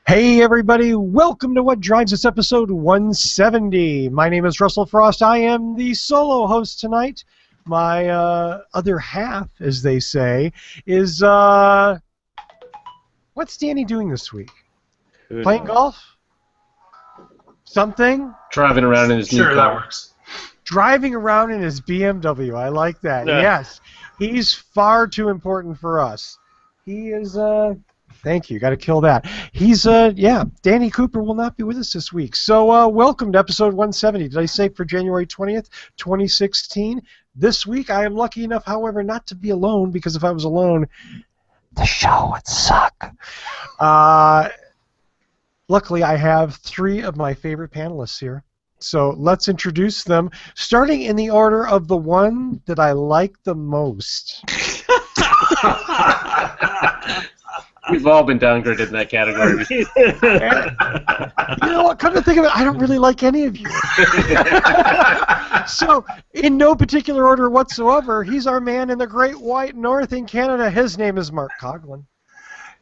Hey everybody, welcome to What Drives Us episode 170. My name is Russell Frost. I am the solo host tonight. My other half, as they say, is what's Danny doing this week? Playing golf? Something? Driving around in his new car. That works. Driving around in his BMW. I like that. Yeah. Yes. He's far too important for us. He is thank you. Got to kill that. He's Danny Cooper will not be with us this week. So welcome to episode 170. Did I say for January 20th, 2016? This week I am lucky enough, however, not to be alone, because if I was alone, the show would suck. Luckily, I have three of my favorite panelists here. So let's introduce them, starting in the order of the one that I like the most. We've all been downgraded in that category. You know what? Come to think of it, I don't really like any of you. So, in no particular order whatsoever, he's our man in the Great White North in Canada. His name is Mark Coughlin.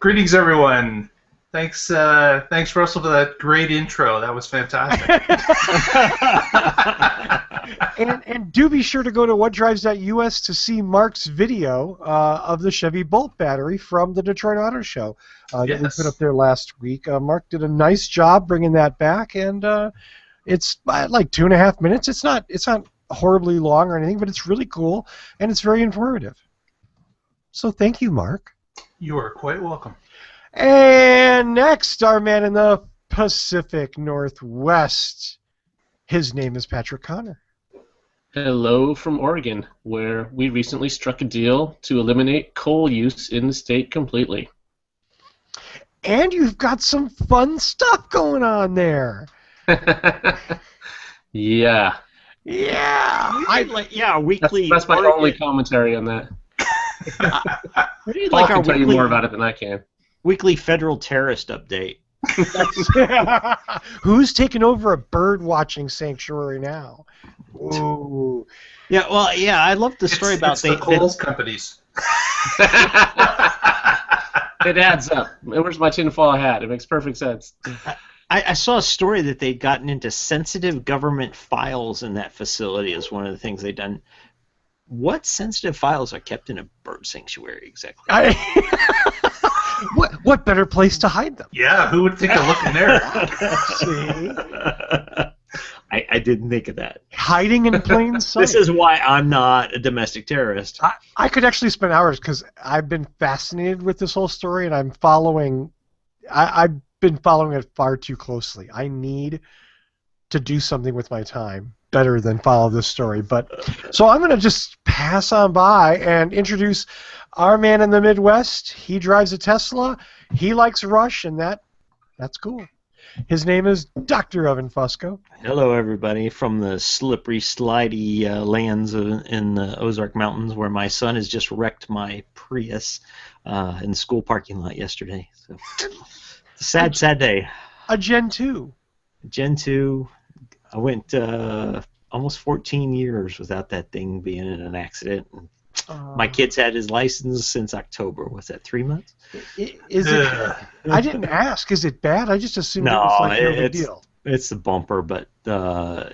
Greetings, everyone. Thanks, Russell, for that great intro. That was fantastic. and do be sure to go to whatdrives.us to see Mark's video of the Chevy Bolt battery from the Detroit Auto Show that we put up there last week. Mark did a nice job bringing that back, and it's like 2.5 minutes. It's not horribly long or anything, but it's really cool, and it's very informative. So thank you, Mark. You are quite welcome. And next, our man in the Pacific Northwest. His name is Patrick Connor. Hello from Oregon, where we recently struck a deal to eliminate coal use in the state completely. And you've got some fun stuff going on there. Yeah. Yeah. Weekly. That's my only commentary on that. Really Paul like can our tell you more about it than I can. weekly federal terrorist update. Who's taking over a bird watching sanctuary now? Ooh. Yeah, I love the story about the coal companies. It adds up. Where's my tinfoil hat? It makes perfect sense. I saw a story that they'd gotten into sensitive government files in that facility as one of the things they'd done. What sensitive files are kept in a bird sanctuary exactly? What better place to hide them? Yeah, who would think of looking there? See? I didn't think of that. Hiding in plain sight. This is why I'm not a domestic terrorist. I could actually spend hours because I've been fascinated with this whole story, and I've been following it far too closely. I need to do something with my time better than follow this story. So I'm going to just pass on by and introduce our man in the Midwest. He drives a Tesla. He likes Rush, and that's cool. His name is Dr. Evan Fusco. Hello, everybody, from the slippery, slidey lands in the Ozark Mountains, where my son has just wrecked my Prius in the school parking lot yesterday. So it's a sad day. A Gen 2. Gen 2. I went almost 14 years without that thing being in an accident. My kid's had his license since October. What's that, 3 months? Is it? I didn't ask. Is it bad? I just assumed it was like no big deal. It's the bumper, but how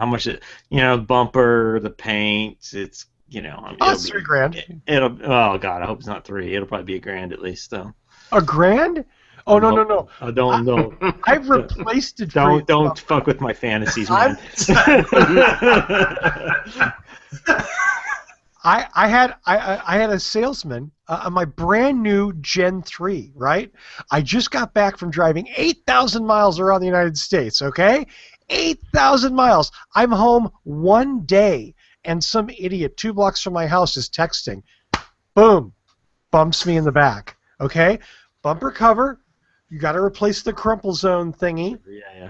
much bumper, the paint, it's it's $3,000. Oh God, I hope it's not $3,000. It'll probably be $1,000 at least, though. $1,000? Oh no! I don't know. I've replaced it. Don't fuck with my fantasies, man. I had a salesman on my brand new Gen 3, right? I just got back from driving 8,000 miles around the United States, okay? 8,000 miles. I'm home one day, and some idiot 2 blocks from my house is texting. Boom. Bumps me in the back, okay? Bumper cover. You got to replace the crumple zone thingy,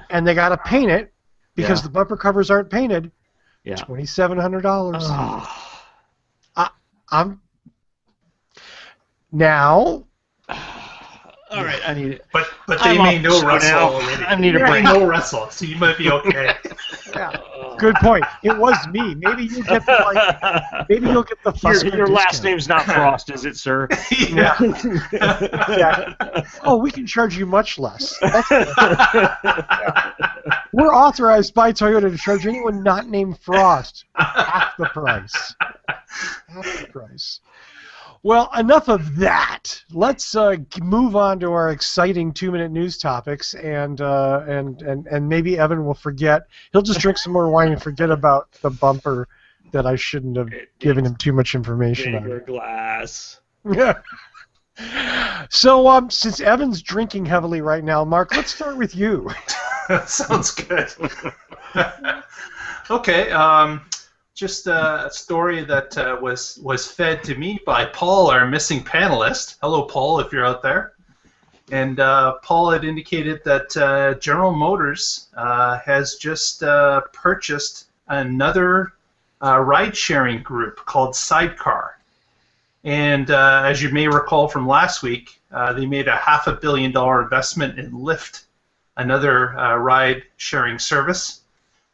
and they got to paint it because the bumper covers aren't painted. Yeah. $2,700. I'm now. All right, I need it. But they may know Russell already. I need a break. break. They know Russell, so you might be okay. Yeah. Good point. It was me. Maybe you get the maybe you'll get the Your last discount. name's not Frost, is it, sir? Yeah. Yeah. Oh, we can charge you much less. We're authorized by Toyota to charge anyone not named Frost half the price. Half the price. Well, enough of that. Let's move on to our exciting 2-minute news topics, and maybe Evan will forget. He'll just drink some more wine and forget about the bumper that I shouldn't have given him too much information Bigger on. glass. So, since Evan's drinking heavily right now, Mark, let's start with you. Sounds good. Okay. Just a story that was fed to me by Paul, our missing panelist. Hello, Paul, if you're out there. And Paul had indicated that General Motors has just purchased another ride-sharing group called Sidecar. And as you may recall from last week, they made a $500 million investment in Lyft, another ride-sharing service.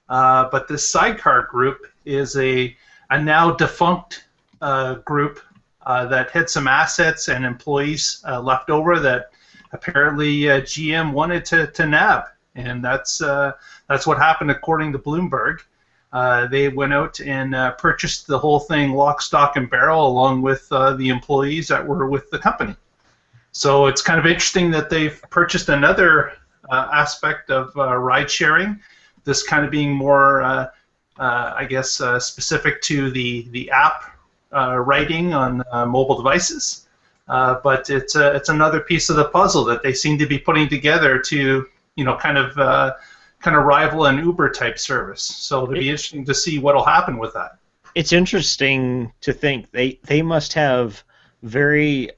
But this Sidecar group is a now defunct group that had some assets and employees left over that apparently GM wanted to nab, and that's what happened according to Bloomberg. They went out and purchased the whole thing lock, stock, and barrel along with the employees that were with the company. So it's kind of interesting that they've purchased another aspect of ride sharing, this kind of being more I guess specific to the app writing on mobile devices, but it's another piece of the puzzle that they seem to be putting together to kind of rival an Uber type service. So it'll be interesting to see what'll happen with that. It's interesting to think they must have very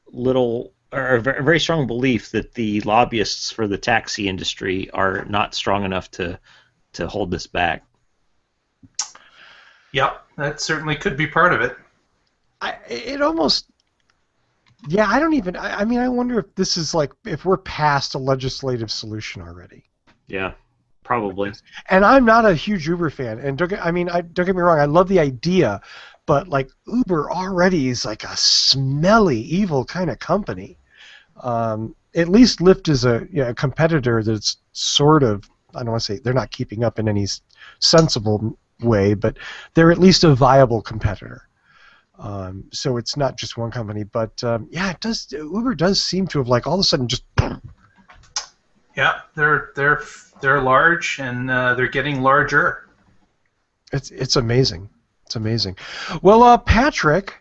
little or a very strong belief that the lobbyists for the taxi industry are not strong enough to hold this back. Yep, that certainly could be part of it. I wonder if this is if we're past a legislative solution already. Yeah, probably. And I'm not a huge Uber fan, and don't get me wrong, I love the idea, but Uber already is like a smelly, evil kind of company. At least Lyft is a competitor that's sort of, I don't want to say they're not keeping up in any sensible way, but they're at least a viable competitor. So it's not just one company, but it does. Uber does seem to have all of a sudden just. Yeah, they're large and they're getting larger. It's amazing. It's amazing. Well, Patrick.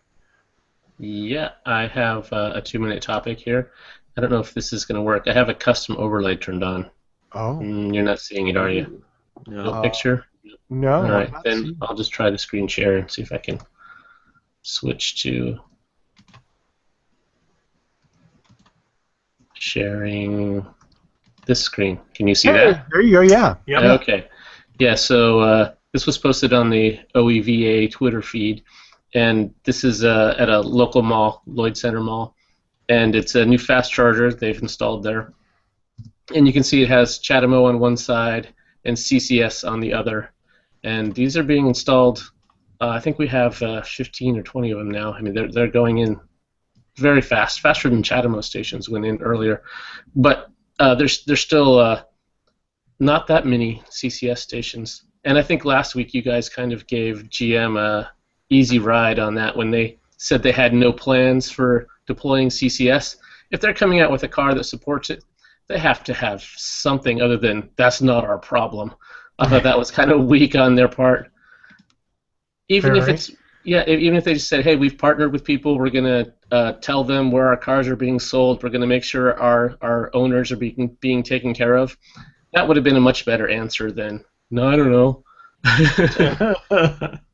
Yeah, I have a 2-minute topic here. I don't know if this is going to work. I have a custom overlay turned on. Oh. You're not seeing it, are you? No picture? No. All right, then I'll just try to screen share and see if I can switch to sharing this screen. Can you see that? There you go, yeah. Yep. Okay. Yeah, so this was posted on the OEVA Twitter feed, and this is at a local mall, Lloyd Center Mall, and it's a new fast charger they've installed there. And you can see it has CHAdeMO on one side and CCS on the other. And these are being installed, I think we have 15 or 20 of them now. I mean, they're going in very fast, faster than CHAdeMO stations went in earlier. But there's still not that many CCS stations. And I think last week you guys kind of gave GM a easy ride on that when they said they had no plans for deploying CCS. If they're coming out with a car that supports it, they have to have something other than that's not our problem. I thought that was kind of weak on their part. Even if they just said, hey, we've partnered with people, we're going to tell them where our cars are being sold, we're going to make sure our owners are being taken care of, that would have been a much better answer than, no, I don't know.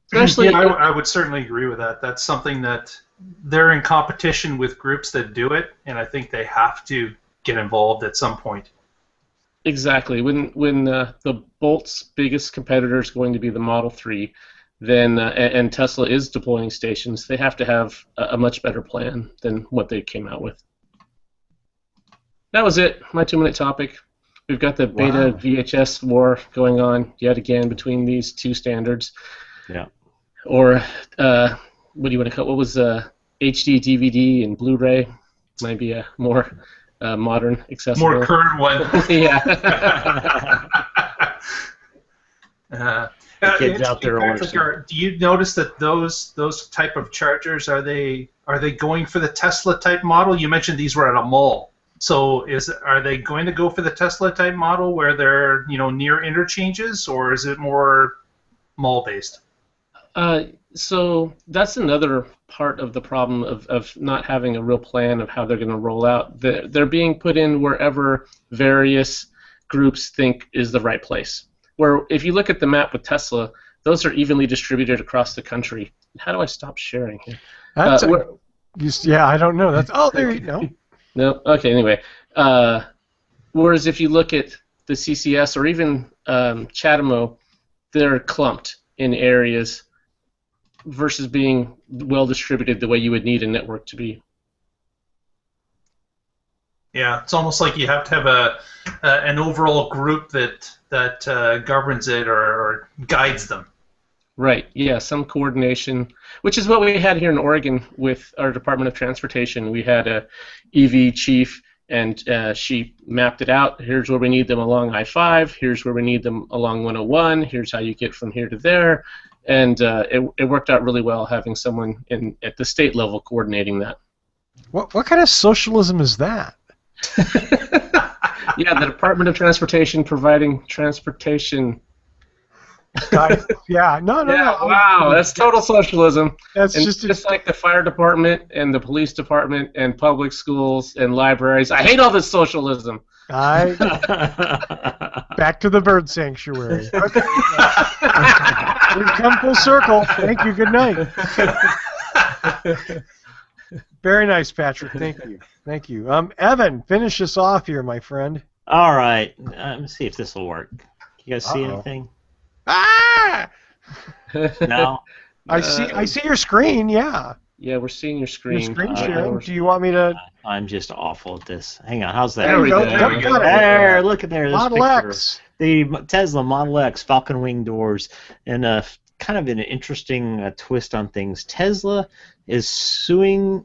Especially, I would certainly agree with that. That's something that they're in competition with groups that do it, and I think they have to get involved at some point. Exactly. When the Bolt's biggest competitor is going to be the Model 3, then and Tesla is deploying stations, they have to have a much better plan than what they came out with. That was it. My 2-minute topic. We've got the beta Wow. VHS war going on yet again between these two standards. Yeah. Or what do you want to call? What was HD DVD and Blu-ray? Might be a more modern, More accessible. current one. Yeah. Uh, The kids out there Patrick, are do you notice that those type of chargers are they going for the Tesla type model? You mentioned these were at a mall, so are they going to go for the Tesla type model where they're near interchanges, or is it more mall based? So that's another part of the problem of not having a real plan of how they're going to roll out. They're being put in wherever various groups think is the right place. Where if you look at the map with Tesla, those are evenly distributed across the country. How do I stop sharing here? That's Where, yeah, I don't know. That's there you go. no, okay. Anyway, whereas if you look at the CCS or even CHAdeMO, they're clumped in areas versus being well distributed the way you would need a network to be. Yeah, it's almost like you have to have an overall group that governs it or guides them. Right, yeah, some coordination, which is what we had here in Oregon with our Department of Transportation. We had a EV chief, and she mapped it out. Here's where we need them along I-5. Here's where we need them along 101. Here's how you get from here to there. And it worked out really well having someone at the state level coordinating that. What kind of socialism is that? Yeah, the Department of Transportation providing transportation. Yeah, no. Wow, that's total socialism. That's And just like the fire department and the police department and public schools and libraries. I hate all this socialism. back to the bird sanctuary. Okay. We've come full circle. Thank you. Good night. Very nice, Patrick. Thank you. Evan, finish us off here, my friend. All right. Let me see if this will work. You guys see Uh-oh. anything? Ah! No. I see your screen. Yeah. Yeah, we're seeing your screen. Your screen sharing. Do you want me to? I'm just awful at this. Hang on. How's that? There we go. There we go. There, look at there. This Model picture. X. The Tesla Model X Falcon Wing doors, and kind of an interesting twist on things. Tesla is suing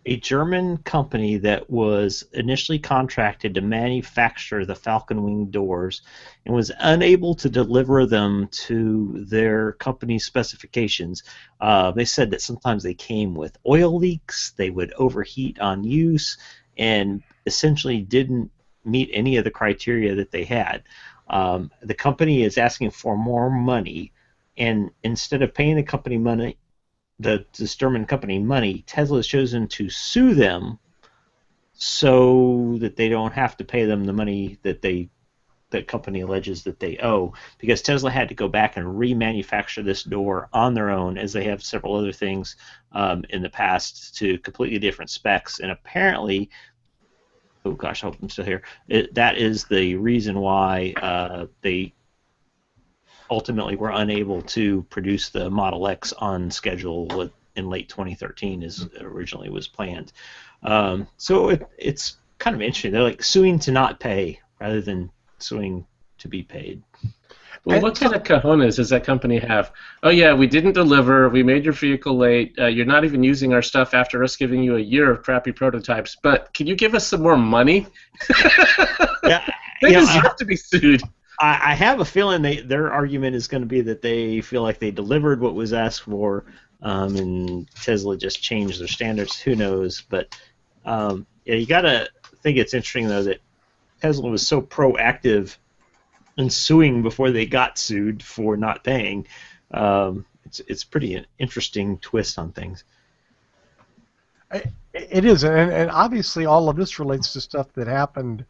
a German company that was initially contracted to manufacture the Falcon Wing doors and was unable to deliver them to their company's specifications. They said that sometimes they came with oil leaks, they would overheat on use, and essentially didn't meet any of the criteria that they had. The company is asking for more money, and instead of paying the company money, this German company money, Tesla has chosen to sue them so that they don't have to pay them the money that the company alleges that they owe, because Tesla had to go back and remanufacture this door on their own, as they have several other things in the past to completely different specs. And apparently, oh gosh, I hope I'm still here, that is the reason why they ultimately were unable to produce the Model X on schedule in late 2013 as originally was planned. So it's kind of interesting. They're like suing to not pay rather than suing to be paid. Well, what kind of cojones does that company have? Oh, yeah, we didn't deliver. We made your vehicle late. You're not even using our stuff after us giving you a year of crappy prototypes. But can you give us some more money? Yeah, They deserve to be sued. I have a feeling their argument is going to be that they feel like they delivered what was asked for, and Tesla just changed their standards. Who knows? But yeah, you got to think it's interesting, though, that Tesla was so proactive in suing before they got sued for not paying. It's pretty an interesting twist on things. It is, and obviously all of this relates to stuff that happened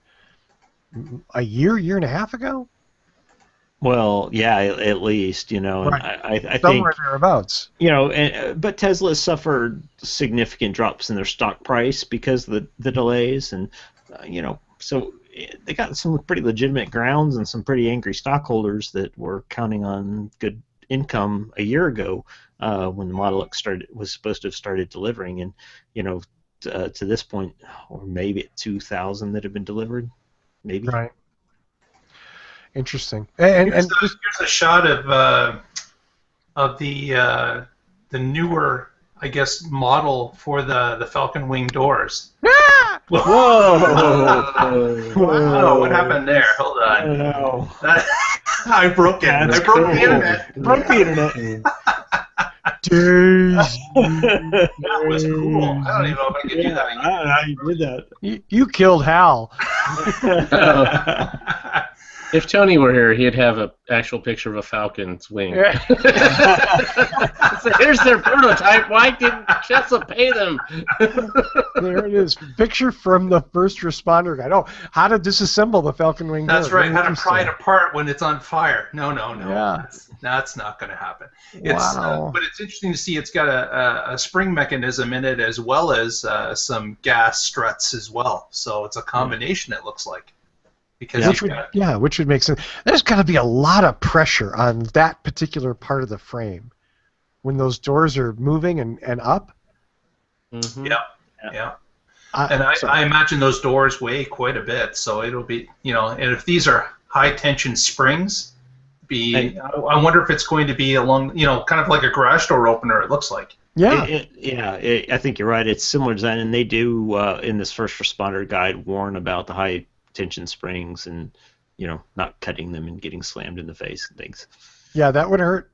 a year and a half ago. Well, yeah, at least, and Right. I think Somewhere thereabouts. but Tesla has suffered significant drops in their stock price because of the delays, and so they got some pretty legitimate grounds and some pretty angry stockholders that were counting on good income a year ago when the Model X was supposed to have started delivering, and to this point, or maybe at 2,000 that have been delivered, maybe. Right. Interesting. Here's a shot of the newer, I guess, model for the Falcon Wing doors. Ah! Whoa! Wow, what happened there? Hold I on. don't know. I broke it. That's I broke cool. the internet. Broke the internet. Days. That was cool. I don't even know if I could do Yeah, I don't know how you did that. You killed Hal. If Tony were here, he'd have an actual picture of a falcon's wing. So here's their prototype. Why didn't Chessa pay them? There it is. Picture from the first responder guide. Oh, how to disassemble the Falcon Wing door. That's right. How to Interesting. pry it apart when it's on fire. No. Yeah. That's not going to happen. Wow. But it's interesting to see it's got a spring mechanism in it as well as some gas struts as well. So it's a combination, it looks like. Because which would make sense. There's got to be a lot of pressure on that particular part of the frame when those doors are moving and up. Mm-hmm. Yeah. And I imagine those doors weigh quite a bit, so it'll be, and if these are high tension springs, I wonder if it's going to be along, kind of like a garage door opener. It looks like. Yeah. I think you're right. It's similar design, and they do in this first responder guide warn about the high tension springs and not cutting them and getting slammed in the face and things. Yeah, that would hurt.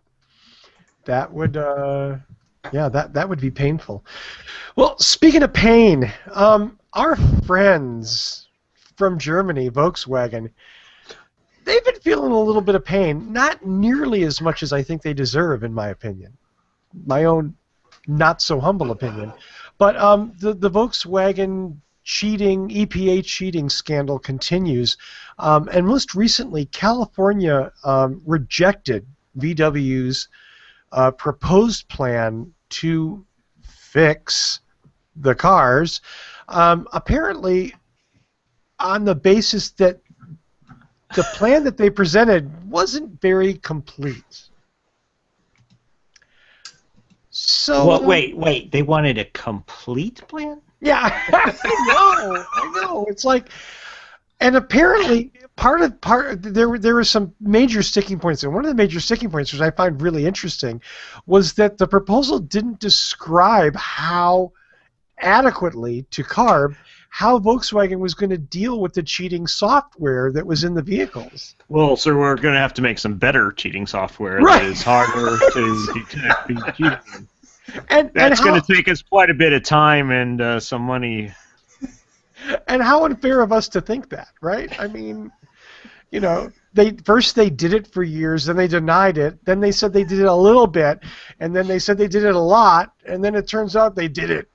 That would that would be painful. Well, speaking of pain, our friends from Germany, Volkswagen, they've been feeling a little bit of pain, not nearly as much as I think they deserve, in my opinion. My own not so humble opinion. But the Volkswagen EPA cheating scandal continues, and most recently, California rejected VW's proposed plan to fix the cars, apparently on the basis that the plan that they presented wasn't very complete. So well, wait. They wanted a complete plan? Yeah, I know. It's like, and apparently there were some major sticking points, and one of the major sticking points, which I find really interesting, was that the proposal didn't describe how adequately to CARB how Volkswagen was going to deal with the cheating software that was in the vehicles. Well, so we're going to have to make some better cheating software Right. that is harder to detect the cheating. And That's going to take us quite a bit of time and some money. And how unfair of us to think that, right? I mean, they did it for years, then they denied it, then they said they did it a little bit, and then they said they did it a lot, and then it turns out they did it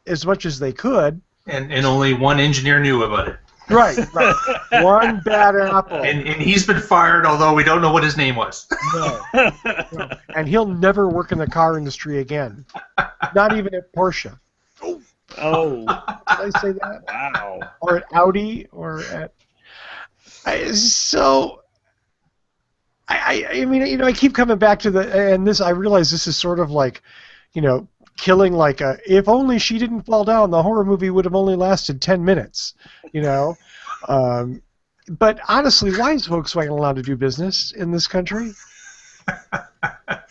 as much as they could. And only one engineer knew about it. Right. One bad apple. And he's been fired, although we don't know what his name was. No. And he'll never work in the car industry again. Not even at Porsche. Oh. Did I say that? Wow. Or at Audi, or at... I mean, I keep coming back to and this, I realize this is sort of like, killing like if only she didn't fall down, the horror movie would have only lasted 10 minutes, But honestly, why is Volkswagen allowed to do business in this country?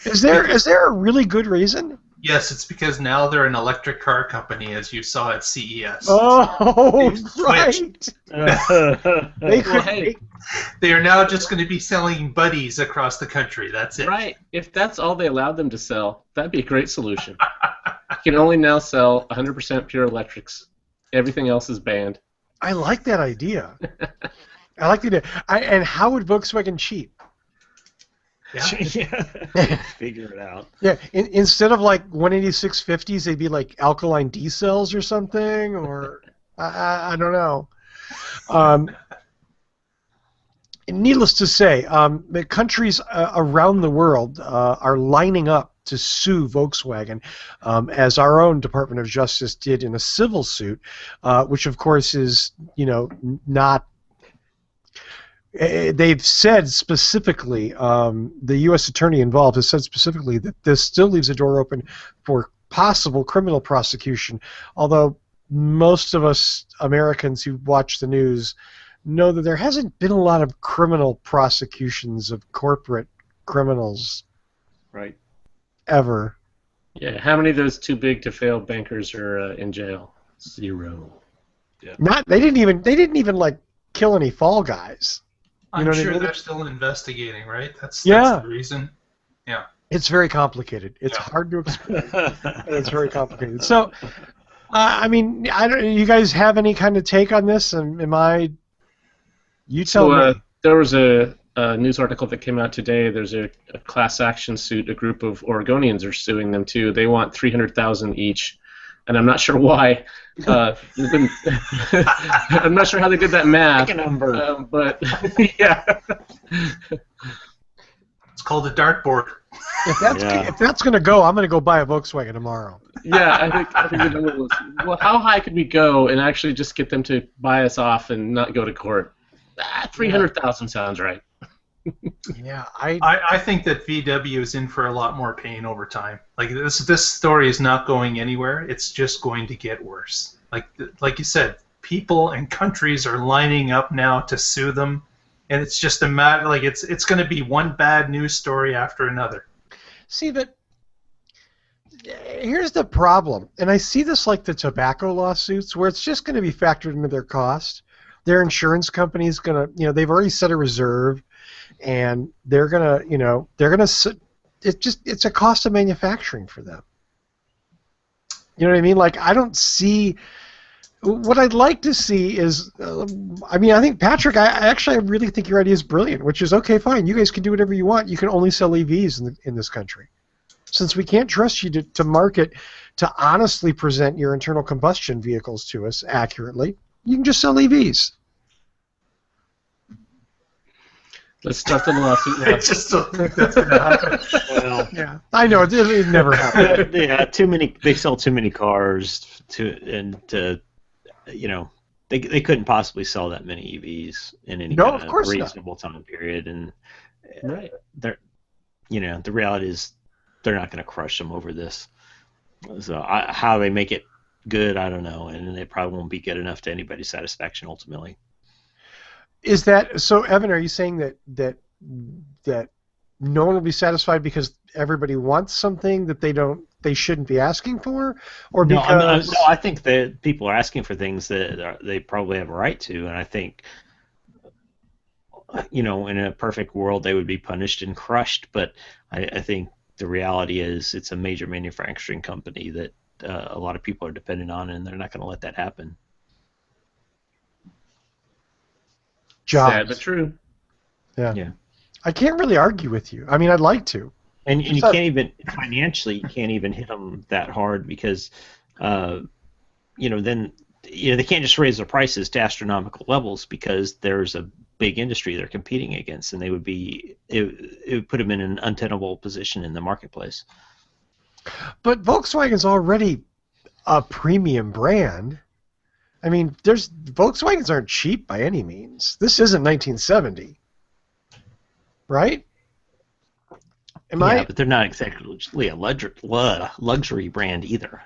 Is there a really good reason? Yes, it's because now they're an electric car company, as you saw at CES. Oh, right. They are now just going to be selling buddies across the country. That's it. Right. If that's all they allowed them to sell, that'd be a great solution. You can only now sell 100% pure electrics. Everything else is banned. I like that idea. I like the idea. And how would Volkswagen cheat? Yeah. Figure it out. Yeah, instead of like 18650s, they'd be like alkaline D cells or something, or I don't know. Needless to say, the countries around the world are lining up to sue Volkswagen, as our own Department of Justice did in a civil suit, which of course is, not. They've said specifically, the U.S. attorney involved has said specifically that this still leaves a door open for possible criminal prosecution, although most of us Americans who watch the news know that there hasn't been a lot of criminal prosecutions of corporate criminals Right. ever. Yeah, how many of those too big to fail bankers are in jail? 0. Not they didn't even like kill any fall guys. You I'm know what I sure mean? they're still investigating, right? That's Yeah. the reason. Yeah. It's very complicated. It's Yeah. hard to explain. And it's very complicated. So, I mean, I don't. You guys have any kind of take on this? Am I? You tell So me. there was a news article that came out today. There's a class action suit. A group of Oregonians are suing them too. They want $300,000 each, and I'm not sure why. I'm not sure how they did that math. Pick a number. But yeah. It's called a dartboard. If that's going to go, I'm going to go buy a Volkswagen tomorrow. Yeah, I think the number was, well, how high could we go and actually just get them to buy us off and not go to court? 300,000 sounds right. Yeah, I think that VW is in for a lot more pain over time. Like this story is not going anywhere. It's just going to get worse. Like you said, people and countries are lining up now to sue them, and it's just a matter. Like it's going to be one bad news story after another. see, but here's the problem, and I see this like the tobacco lawsuits, where it's just going to be factored into their cost. Their insurance company is going to, they've already set a reserve, and they're going to, it's a cost of manufacturing for them. You know what I mean? Like, I don't see. What I'd like to see is, I think Patrick, I really think your idea is brilliant, which is, okay, fine, you guys can do whatever you want. You can only sell EVs in this country. Since we can't trust you to market, to honestly present your internal combustion vehicles to us accurately, you can just sell EVs. Let's start the lawsuit I now. just don't think that's going to happen. Well, Yeah, I know it never happened. yeah, too many. They sell too many cars they couldn't possibly sell that many EVs in any No, kind of of course not. reasonable time period. And Right. they're, the reality is they're not going to crush them over this. So how they make it good, I don't know, and it probably won't be good enough to anybody's satisfaction ultimately. Is that so, Evan? Are you saying that no one will be satisfied because everybody wants something that they shouldn't be asking for, or No, because I think that people are asking for things that they probably have a right to, and I think, in a perfect world they would be punished and crushed. But I think the reality is it's a major manufacturing company that a lot of people are dependent on, and they're not going to let that happen. Sad but jobs? true. Yeah. I can't really argue with you. I mean, I'd like to. And you So- can't even financially, you can't even hit them that hard because, then they can't just raise their prices to astronomical levels because there's a big industry they're competing against, and it would put them in an untenable position in the marketplace. But Volkswagen's already a premium brand. I mean, Volkswagens aren't cheap by any means. This isn't 1970, right? But they're not exactly a luxury brand either.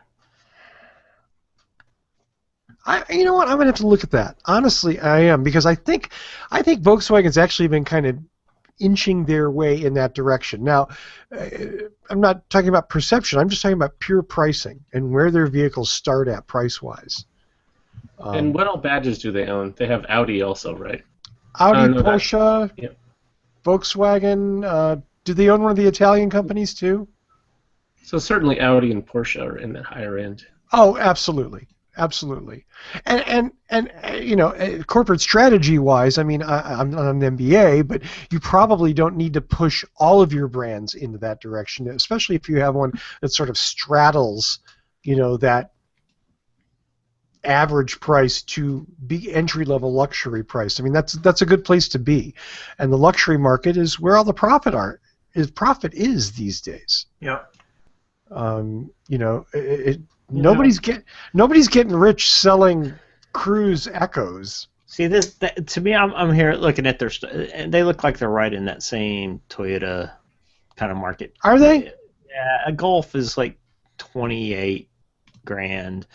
You know what? I'm gonna have to look at that. Honestly, I am, because I think Volkswagen's actually been kind of inching their way in that direction. Now, I'm not talking about perception. I'm just talking about pure pricing and where their vehicles start at price-wise. And what all badges do they own? They have Audi also, right? Audi, know that. Porsche, Yep. Volkswagen. Do they own one of the Italian companies too? So certainly Audi and Porsche are in that higher end. Oh, absolutely. Absolutely. And corporate strategy-wise, I mean, I'm not an MBA, but you probably don't need to push all of your brands into that direction, especially if you have one that sort of straddles, that average price to be entry-level luxury price. I mean, that's a good place to be. And the luxury market is where all the profit is these days. Yeah. Nobody's getting rich selling Cruise Echoes. See, to me, I'm here looking at their and they look like they're right in that same Toyota kind of market. Are they? Yeah, a Golf is like $28,000.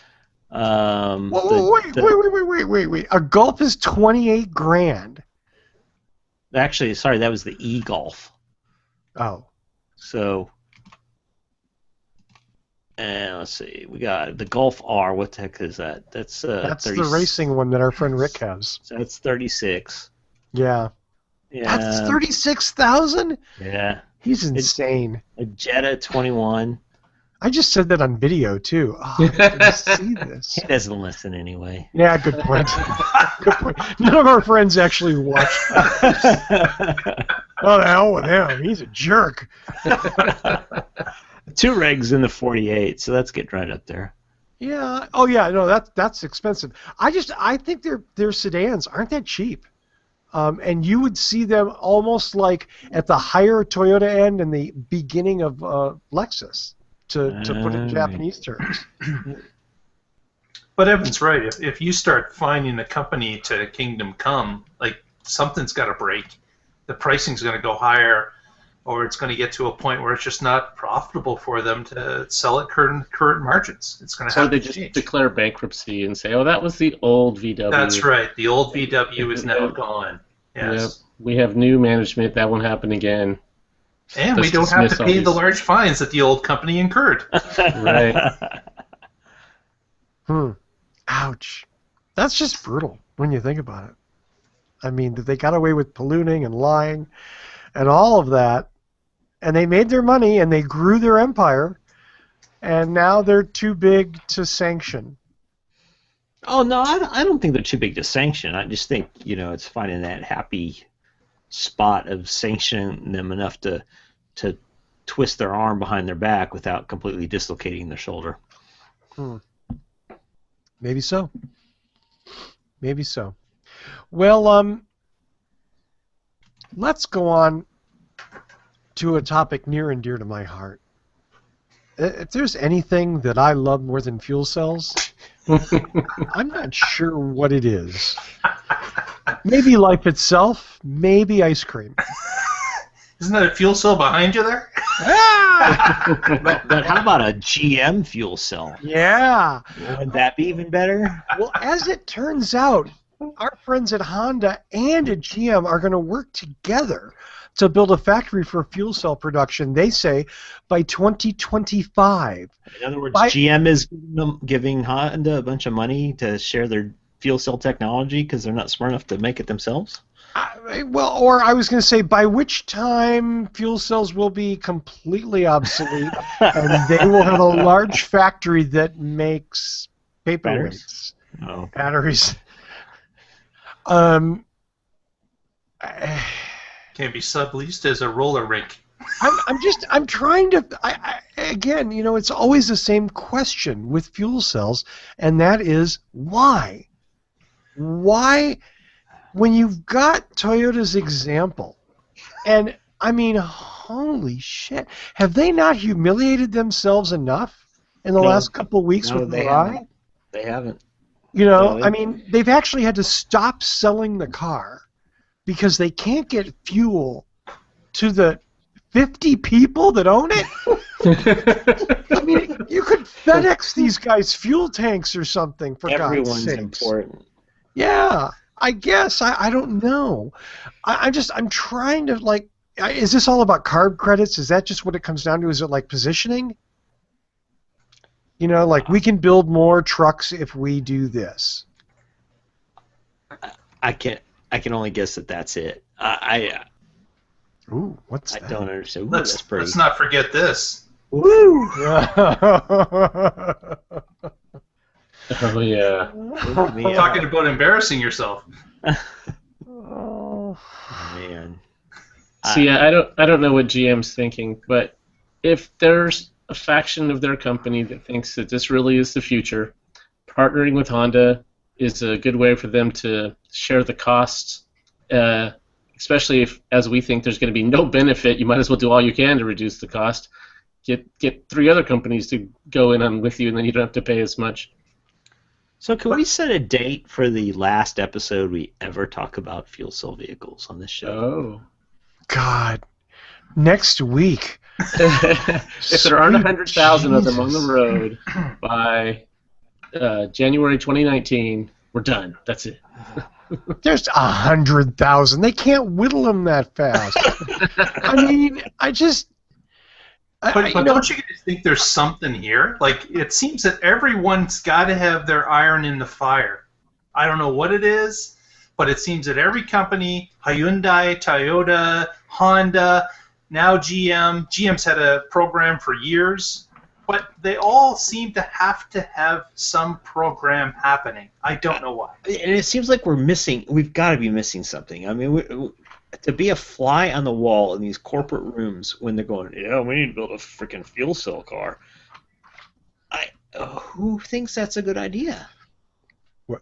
Whoa, wait. A Golf is 28 grand. Actually, sorry, that was the e-Golf. Oh. So, and let's see, we got the Golf R. What the heck is that? That's the racing one that our friend Rick has. So that's 36. Yeah. Yeah. That's 36,000? Yeah. He's insane. A Jetta 21. I just said that on video too. Oh, I didn't see this. He doesn't listen anyway. Yeah, good point. Good point. None of our friends actually watch. Oh, the hell with him. He's a jerk. 2 regs in the 48, so that's getting right up there. Yeah. Oh, yeah. No, that's expensive. I think their sedans aren't that cheap. And you would see them almost like at the higher Toyota end and the beginning of Lexus, to put it in Japanese terms. But Evan's right. If you start finding a company to Kingdom Come, like something's got to break. The pricing's going to go higher, or it's going to get to a point where it's just not profitable for them to sell at current margins. It's going to have So they to just change. declare bankruptcy and say, "Oh, that was the old VW." That's right. The old VW is now gone. Yes. Yep. We have new management. That won't happen again. And we Just don't have dismiss to all pay these. the large fines that the old company incurred. Right. Ouch. That's just brutal when you think about it. I mean, that they got away with ballooning and lying and all of that, and they made their money and they grew their empire, and now they're too big to sanction. Oh, no, I don't think they're too big to sanction. I just think, it's finding that happy spot of sanctioning them enough to twist their arm behind their back without completely dislocating their shoulder. Maybe so. Maybe so. Well, let's go on to a topic near and dear to my heart. If there's anything that I love more than fuel cells, I'm not sure what it is. Maybe life itself, maybe ice cream. Isn't that a fuel cell behind you there? But how about a GM fuel cell? Yeah. Wouldn't that be even better? Well, as it turns out, our friends at Honda and at GM are going to work together to build a factory for fuel cell production, they say, by 2025. In other words, GM is giving Honda a bunch of money to share their fuel cell technology because they're not smart enough to make it themselves? Or I was going to say, by which time fuel cells will be completely obsolete and they will have a large factory that makes paperweights. Batteries. Can be subleased as a roller rink. I'm trying to. Again, it's always the same question with fuel cells, and that is why? Why, when you've got Toyota's example, and I mean, holy shit, have they not humiliated themselves enough in the last couple of weeks with Mirai? They haven't. I mean, they've actually had to stop selling the car because they can't get fuel to the 50 people that own it. I mean, you could FedEx these guys fuel tanks or something, for God's sakes. Everyone's important. Yeah, I guess. I don't know. I'm trying to, is this all about carb credits? Is that just what it comes down to? Is it like positioning? We can build more trucks if we do this. I can only guess that that's it. Ooh, what's that? I don't understand. Ooh, Let's not forget this. Woo! Oh yeah. We're talking about embarrassing yourself. Oh man. See, I don't know what GM's thinking, but if there's a faction of their company that thinks that this really is the future, partnering with Honda is a good way for them to share the costs, especially if, as we think, there's going to be no benefit. You might as well do all you can to reduce the cost. Get 3 other companies to go in on with you, and then you don't have to pay as much. So can we set a date for the last episode we ever talk about fuel cell vehicles on this show? Oh. God. Next week. If there aren't 100,000 of them on the road by January 2019. We're done. That's it. There's 100,000. They can't whittle them that fast. I mean, But don't you guys think there's something here? Like, it seems that everyone's got to have their iron in the fire. I don't know what it is, but it seems that every company, Hyundai, Toyota, Honda, now GM's had a program for years, but they all seem to have some program happening. I don't know why. And it seems like we've got to be missing something. I mean, to be a fly on the wall in these corporate rooms when they're going, yeah, we need to build a freaking fuel cell car. Who thinks that's a good idea?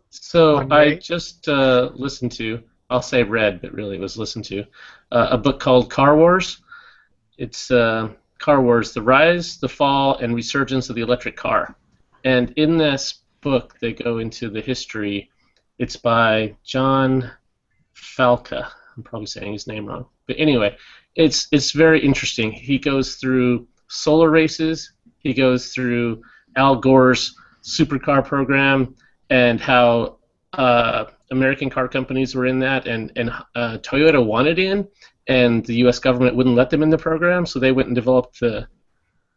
So I just listened to, I'll say read, but really it was listened to, a book called Car Wars. It's Car Wars, The Rise, the Fall, and Resurgence of the Electric Car. And in this book, they go into the history. It's by John Falca. I'm probably saying his name wrong. But anyway, it's very interesting. He goes through solar races. He goes through Al Gore's supercar program and how American car companies were in that, and Toyota wanted in, and the U.S. government wouldn't let them in the program, so they went and developed the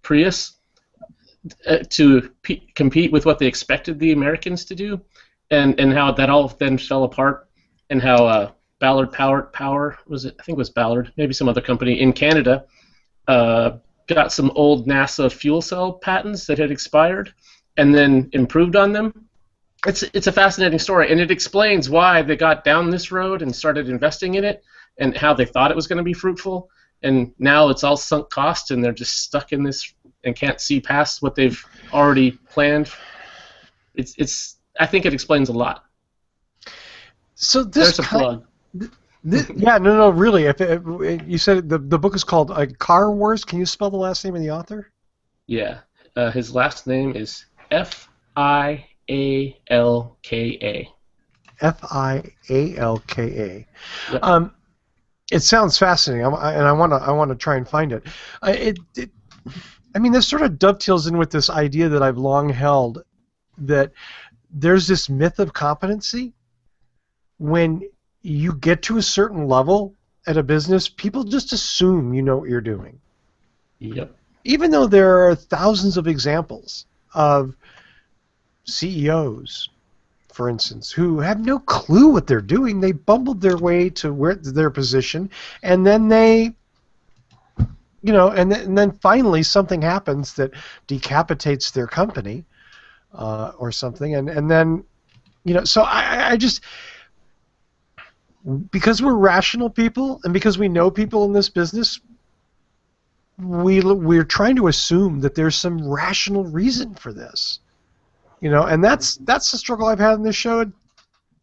Prius to compete with what they expected the Americans to do, and how that all then fell apart, and how Ballard Power was it? I think it was Ballard, maybe some other company in Canada, got some old NASA fuel cell patents that had expired, and then improved on them. It's a fascinating story, and it explains why they got down this road and started investing in it, and how they thought it was going to be fruitful, and now it's all sunk cost, and they're just stuck in this and can't see past what they've already planned. I think it explains a lot. So this there's a plug. Yeah, no, really. If you said the book is called Car Wars, can you spell the last name of the author? Yeah, his last name is Fialka. Fialka. Yep. It sounds fascinating, and I want to try and find it. I mean, this sort of dovetails in with this idea that I've long held, that there's this myth of competency. When you get to a certain level at a business, people just assume you know what you're doing. Yep. Even though there are thousands of examples of CEOs, for instance, who have no clue what they're doing. They bumbled their way to their position, and then they, and then finally something happens that decapitates their company, or something, and then, So I just, because we're rational people, and because we know people in this business, we're trying to assume that there's some rational reason for this. And that's the struggle I've had in this show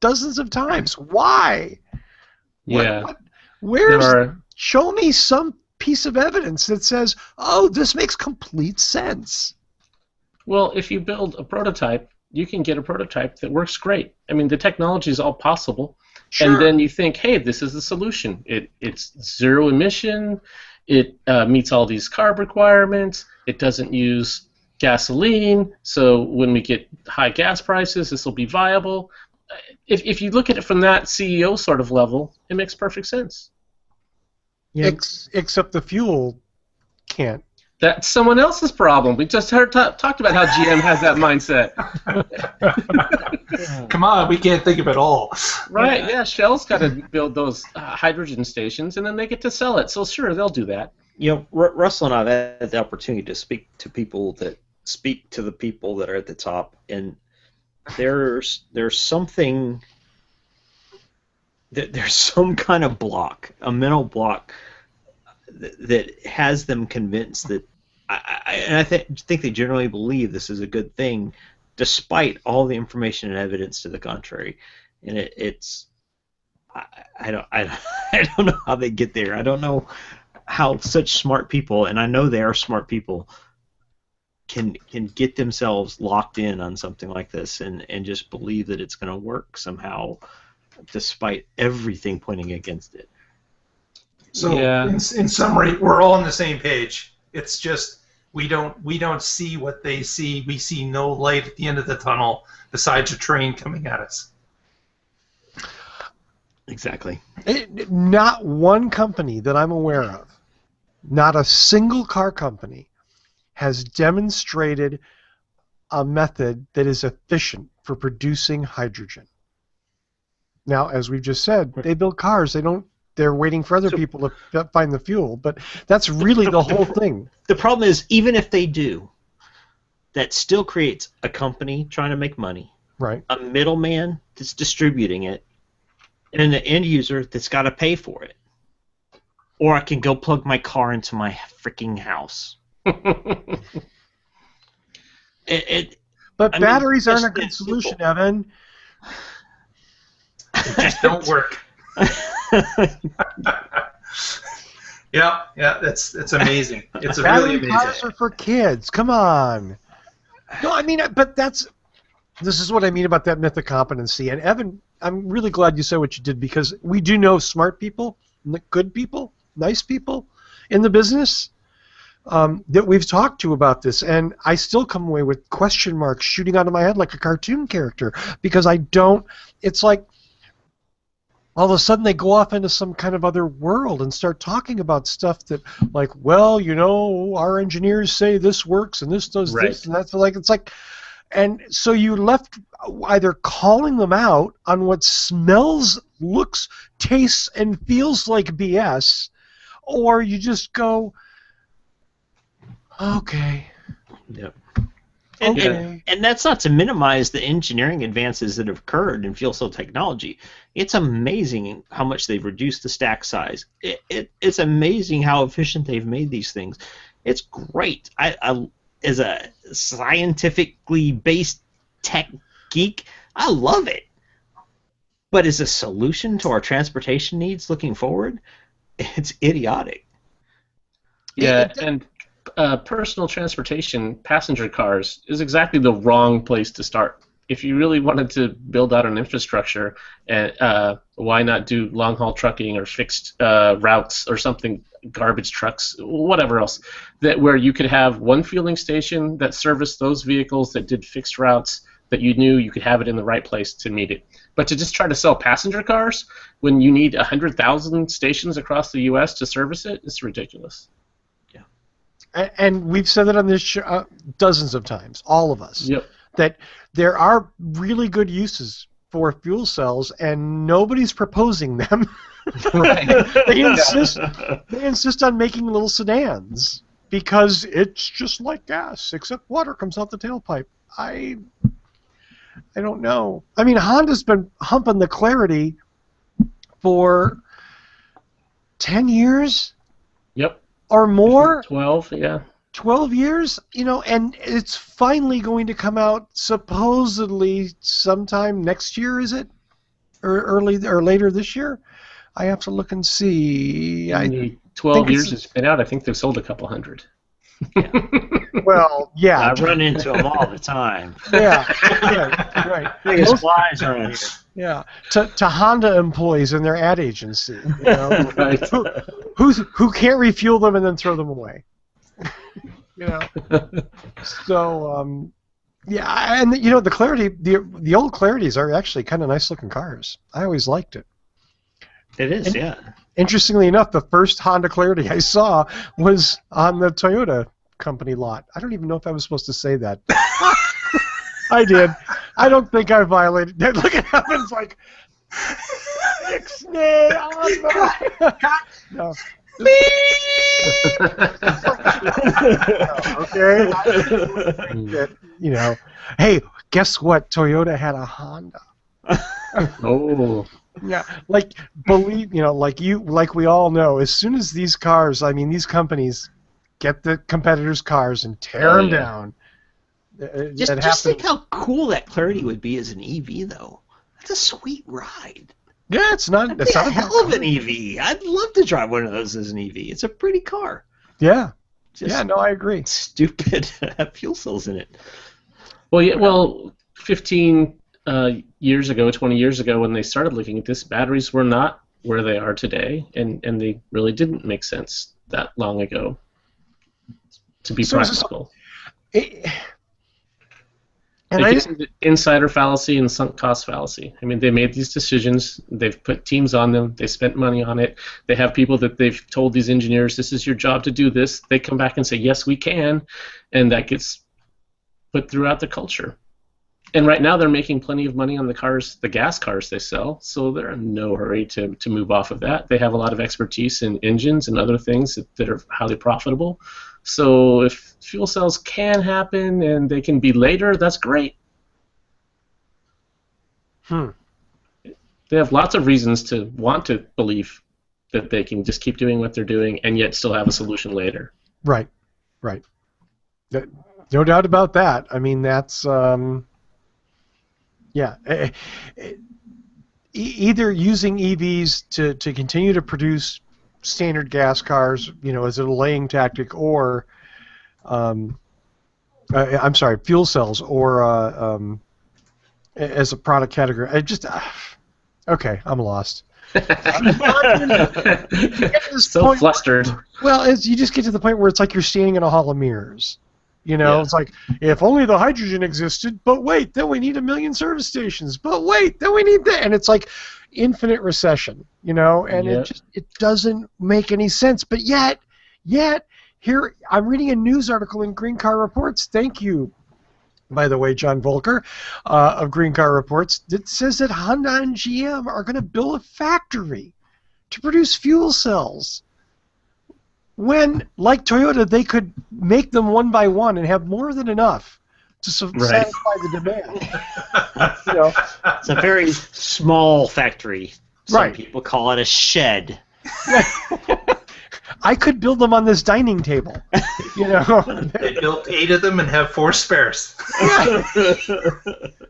dozens of times. Why? Yeah. Show me some piece of evidence that says, oh, this makes complete sense. Well, if you build a prototype, you can get a prototype that works great. I mean, the technology is all possible. Sure. And then you think, hey, this is the solution. It's zero emission. It meets all these carb requirements. It doesn't use gasoline, so when we get high gas prices, this will be viable. If you look at it from that CEO sort of level, it makes perfect sense. Yeah. Except the fuel can't. That's someone else's problem. We just talked about how GM has that mindset. Come on, we can't think of it all. Right, yeah, Shell's got to build those hydrogen stations, and then they get to sell it. So sure, they'll do that. Russell and I have had the opportunity to speak to the people that are at the top, and there's something that there's some kind of block, a mental block that has them convinced that I think they generally believe this is a good thing, despite all the information and evidence to the contrary. And I don't know how they get there. I don't know how such smart people, and I know they are smart people, can get themselves locked in on something like this and just believe that it's going to work somehow, despite everything pointing against it. So, in summary, we're all on the same page. It's just we don't see what they see. We see no light at the end of the tunnel besides a train coming at us. Exactly. Not one company that I'm aware of, not a single car company, has demonstrated a method that is efficient for producing hydrogen. Now, as we've just said, they build cars. They're waiting for other people to find the fuel, but that's really the whole thing. The problem is, even if they do, that still creates a company trying to make money, Right. a middleman that's distributing it, and an end user that's got to pay for it. Or I can go plug my car into my freaking house. But I mean, batteries aren't a just good that solution, simple. Evan. They just don't work. Yeah, it's amazing. It's really Battery amazing. cars are for kids. Come on. No, I mean, but this is what I mean about that myth of competency. And Evan, I'm really glad you said what you did, because we do know smart people, good people, nice people in the business that we've talked to about this, and I still come away with question marks shooting out of my head like a cartoon character, because I don't. It's like all of a sudden they go off into some kind of other world and start talking about stuff that, like, well, our engineers say this works and this does this and that's like, it's like, and so you left either calling them out on what smells, looks, tastes, and feels like BS, or you just go, okay. Yep. Okay. And that's not to minimize the engineering advances that have occurred in fuel cell technology. It's amazing how much they've reduced the stack size. It's amazing how efficient they've made these things. It's great. I as a scientifically based tech geek, I love it. But as a solution to our transportation needs looking forward, it's idiotic. Yeah, and personal transportation, passenger cars, is exactly the wrong place to start. If you really wanted to build out an infrastructure, why not do long-haul trucking or fixed routes or something, garbage trucks, whatever else, where you could have one fueling station that serviced those vehicles that did fixed routes, that you knew you could have it in the right place to meet it. But to just try to sell passenger cars when you need 100,000 stations across the U.S. to service it, it's ridiculous. And we've said that on this show dozens of times, all of us, Yep. that there are really good uses for fuel cells, and nobody's proposing them. Right. They insist on making little sedans because it's just like gas, except water comes out the tailpipe. I don't know. I mean, Honda's been humping the Clarity for 10 years. Yep. Or more? 12, yeah. 12 years, and it's finally going to come out supposedly sometime next year, is it? Or later this year? I have to look and see. In the 12 years it's been out, I think they've sold a couple hundred. Yeah. Well, yeah. I run into them all the time. Yeah, right. Biggest flies around here. Yeah, to Honda employees in their ad agency, Right. who can't refuel them and then throw them away. So yeah, and the Clarity, the old Clarities are actually kind of nice looking cars. I always liked it. It is, yeah. Interestingly enough, the first Honda Clarity I saw was on the Toyota company lot. I don't even know if I was supposed to say that. I did. I don't think I violated. Look at Evan's like, Ixnay on the... No. Okay. Hey, guess what? Toyota had a Honda. Oh. Yeah, like like we all know, as soon as these companies get the competitors' cars and tear them down. Just think how cool that Clarity would be as an EV, though. That's a sweet ride. Yeah, it's not a hell of an EV. I'd love to drive one of those as an EV. It's a pretty car. Yeah. No, I agree. Stupid fuel cells in it. Well, yeah. Well, 15 years ago, 20 years ago, when they started looking at this, batteries were not where they are today, and they really didn't make sense that long ago. to be So practical. it, and They I get into insider fallacy and sunk cost fallacy. I mean, they made these decisions. They've put teams on them. They spent money on it. They have people that they've told these engineers, this is your job to do this. They come back and say, yes, we can. And that gets put throughout the culture. And right now they're making plenty of money on the cars, the gas cars they sell, so they're in no hurry to move off of that. They have a lot of expertise in engines and other things that are highly profitable. So if fuel cells can happen and they can be later, that's great. They have lots of reasons to want to believe that they can just keep doing what they're doing and yet still have a solution later. Right. No doubt about that. I mean, that's yeah. Either using EVs to continue to produce standard gas cars, as a delaying tactic, or I'm sorry, fuel cells, or as a product category. Okay, I'm lost. So flustered. Well, you just get to the point where it's like you're standing in a hall of mirrors. Yeah. It's like, if only the hydrogen existed, but wait, then we need 1 million service stations, but wait, then we need that. And it's like infinite recession, and it doesn't make any sense. But yet, here, I'm reading a news article in Green Car Reports. Thank you, by the way, John Volker of Green Car Reports, that says that Honda and GM are going to build a factory to produce fuel cells. When, like Toyota, they could make them one by one and have more than enough to satisfy the demand. It's a very small factory. Some people call it a shed. I could build them on this dining table. They built 8 of them and have 4 spares.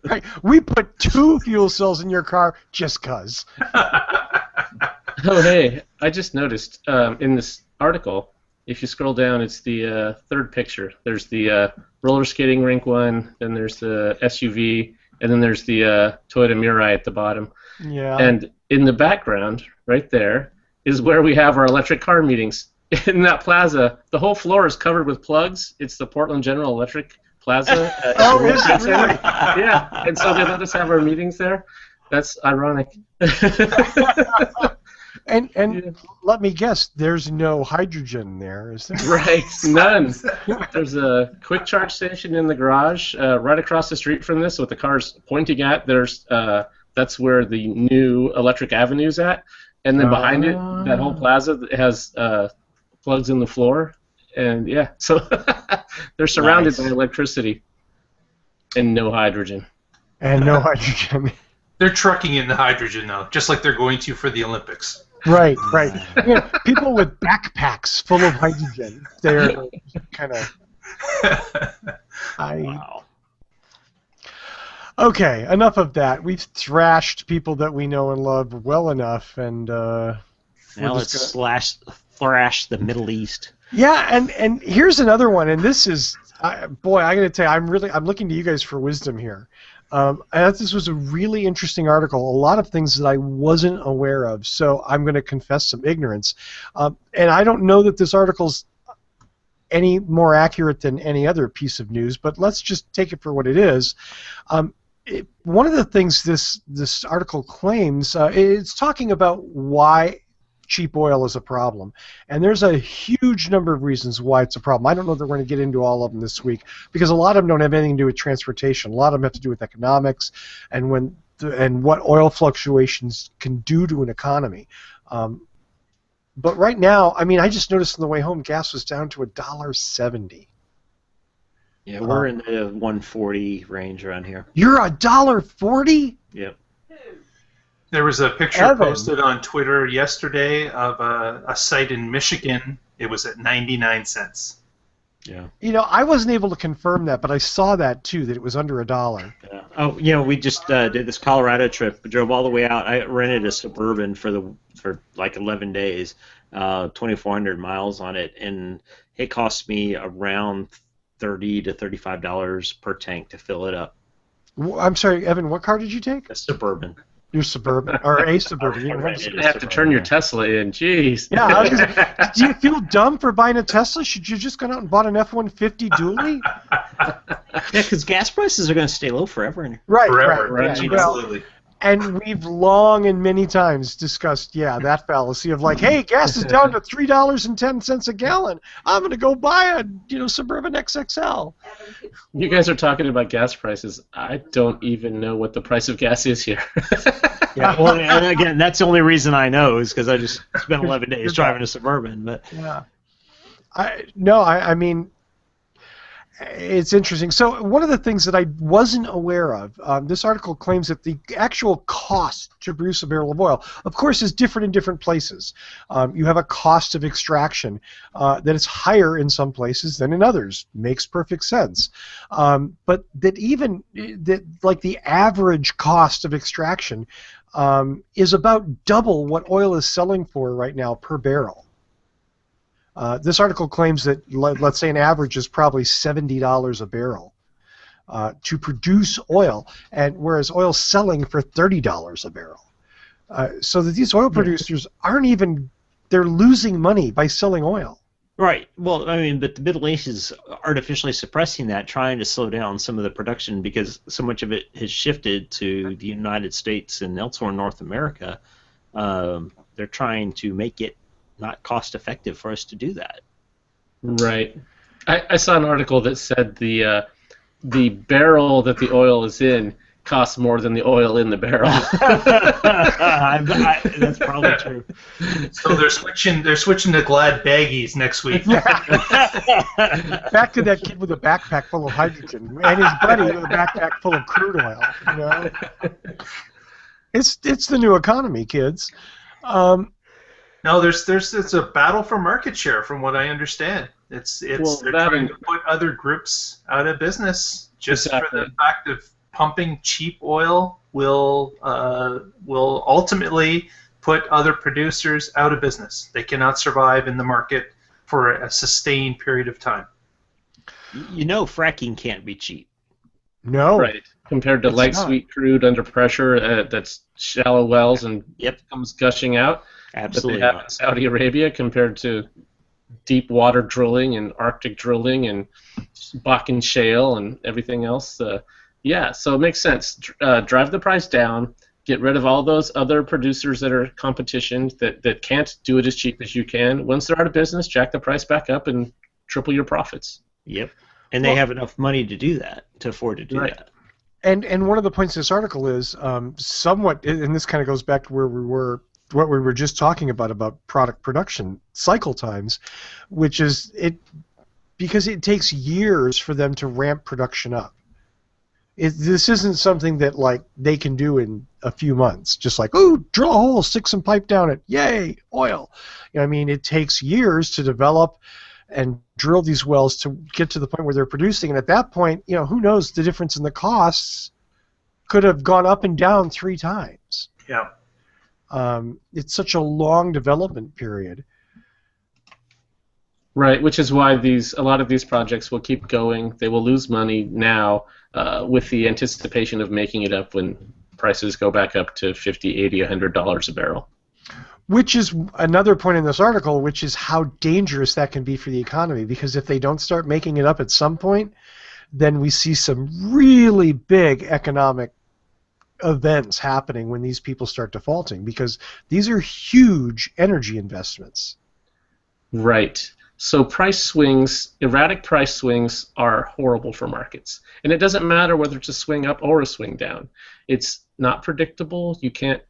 Right. We put 2 fuel cells in your car just 'cause. Oh, hey, I just noticed in this article, if you scroll down, it's the third picture. There's the roller skating rink one, then there's the SUV, and then there's the Toyota Mirai at the bottom. Yeah. And in the background, right there, is where we have our electric car meetings. In that plaza, the whole floor is covered with plugs. It's the Portland General Electric Plaza. Oh, is it really? Yeah, and so they let us have our meetings there. That's ironic. And let me guess, there's no hydrogen there, is there? Right, none. There's a quick charge station in the garage right across the street from this, with the cars pointing at. That's where the new Electric Avenue's at, and then behind it, that whole plaza has plugs in the floor, and yeah, so they're surrounded by electricity and no hydrogen. And no hydrogen. They're trucking in the hydrogen now, just like they're going to for the Olympics. Right. People with backpacks full of hydrogen. They're kind of. Wow. Okay, enough of that. We've thrashed people that we know and love well enough, and now let's thrash the Middle East. Yeah, and here's another one, and this is, boy, I got to tell you, I'm looking to you guys for wisdom here. I thought this was a really interesting article. A lot of things that I wasn't aware of, so I'm going to confess some ignorance. And I don't know that this article's any more accurate than any other piece of news, but let's just take it for what it is. One of the things this article claims, it's talking about why cheap oil is a problem. And there's a huge number of reasons why it's a problem. I don't know that we're going to get into all of them this week, because a lot of them don't have anything to do with transportation. A lot of them have to do with economics and what oil fluctuations can do to an economy. But right now, I mean, I just noticed on the way home, gas was down to $1.70. Yeah, we're in the 140 range around here. You're $1.40? Yep. There was a picture Evan. posted on Twitter yesterday of a site in Michigan. It was at 99 cents. Yeah. I wasn't able to confirm that, but I saw that too, that it was under $1. Yeah. Oh, we just did this Colorado trip. We drove all the way out. I rented a Suburban for like 11 days, 2,400 miles on it, and it cost me around $30 to $35 per tank to fill it up. I'm sorry, Evan, what car did you take? A Suburban. Your Suburban or a Suburban. You don't have a You're gonna have to turn your Tesla in. Jeez. Yeah, I was gonna say, do you feel dumb for buying a Tesla? Should you just gone out and bought an F-150 dually? Yeah, because gas prices are going to stay low forever. Right, Forever, right. right. Yeah. Well, Absolutely. and we've long and many times discussed, that fallacy of like, hey, gas is down to $3.10 a gallon. I'm gonna go buy a Suburban XXL. You guys are talking about gas prices. I don't even know what the price of gas is here. Yeah, well, and again, that's the only reason I know is because I just spent 11 days driving a Suburban. But Yeah. I mean, it's interesting. So one of the things that I wasn't aware of, this article claims that the actual cost to produce a barrel of oil, of course, is different in different places. You have a cost of extraction that is higher in some places than in others. Makes perfect sense. But like the average cost of extraction is about double what oil is selling for right now per barrel. This article claims that, let's say, an average is probably $70 a barrel to produce oil, and whereas oil's selling for $30 a barrel. So that these oil producers they're losing money by selling oil. right. Well, I mean, but the Middle East is artificially suppressing that, trying to slow down some of the production because so much of it has shifted to the United States and elsewhere in North America. They're trying to make it not cost effective for us to do that. Right. I saw an article that said the barrel that the oil is in costs more than the oil in the barrel. That's probably true. So they're switching to Glad baggies next week. Back to that kid with a backpack full of hydrogen and his buddy with a backpack full of crude oil. It's the new economy, kids. No, it's a battle for market share, from what I understand. They're trying to put other groups out of business just for the fact of pumping cheap oil will ultimately put other producers out of business. They cannot survive in the market for a sustained period of time. Fracking can't be cheap. No. Right. Compared to light sweet crude under pressure that's shallow wells and comes gushing out. Absolutely. That they have in Saudi Arabia compared to deep water drilling and Arctic drilling and Bakken shale and everything else. So it makes sense. Drive the price down. Get rid of all those other producers that are competition that can't do it as cheap as you can. Once they're out of business, jack the price back up and triple your profits. Yep. And they have enough money to do that, to afford to do that. And one of the points of this article is somewhat, and this kind of goes back to what we were just talking about product production cycle times, which is because it takes years for them to ramp production up. This isn't something that like they can do in a few months. Just like, drill a hole, stick some pipe down it, yay, oil. It takes years to develop and drill these wells to get to the point where they're producing. And at that point, who knows, the difference in the costs could have gone up and down 3 times. Yeah. It's such a long development period. Right, which is why a lot of these projects will keep going. They will lose money now with the anticipation of making it up when prices go back up to $50, $80, $100 a barrel. Which is another point in this article, which is how dangerous that can be for the economy. Because if they don't start making it up at some point, then we see some really big economic events happening when these people start defaulting, because these are huge energy investments. Right. So erratic price swings are horrible for markets. And it doesn't matter whether it's a swing up or a swing down. It's not predictable. You can't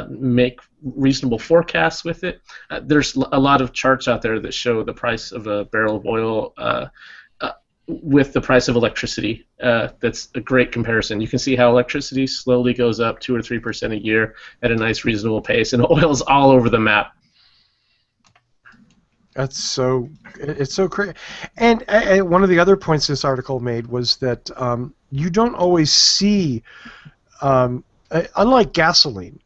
make reasonable forecasts with it. There's a lot of charts out there that show the price of a barrel of oil with the price of electricity. That's a great comparison. You can see how electricity slowly goes up 2 or 3% a year at a nice, reasonable pace, and oil's all over the map. It's so crazy. And one of the other points this article made was that you don't always see, unlike gasoline,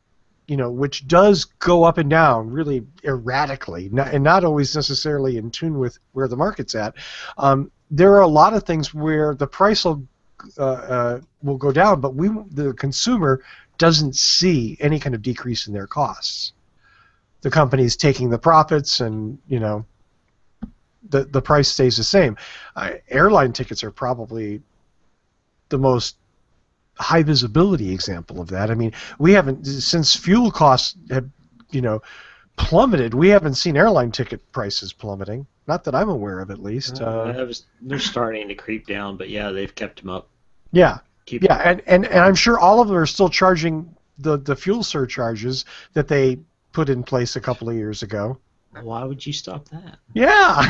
which does go up and down really erratically, and not always necessarily in tune with where the market's at. There are a lot of things where the price will go down, but the consumer doesn't see any kind of decrease in their costs. The company's taking the profits, and the price stays the same. Airline tickets are probably the most high visibility example of that. I mean, we haven't, since fuel costs have plummeted, we haven't seen airline ticket prices plummeting. Not that I'm aware of, at least. They're starting to creep down, but yeah, they've kept them up. Yeah, and I'm sure all of them are still charging the fuel surcharges that they put in place a couple of years ago. Why would you stop that? Yeah.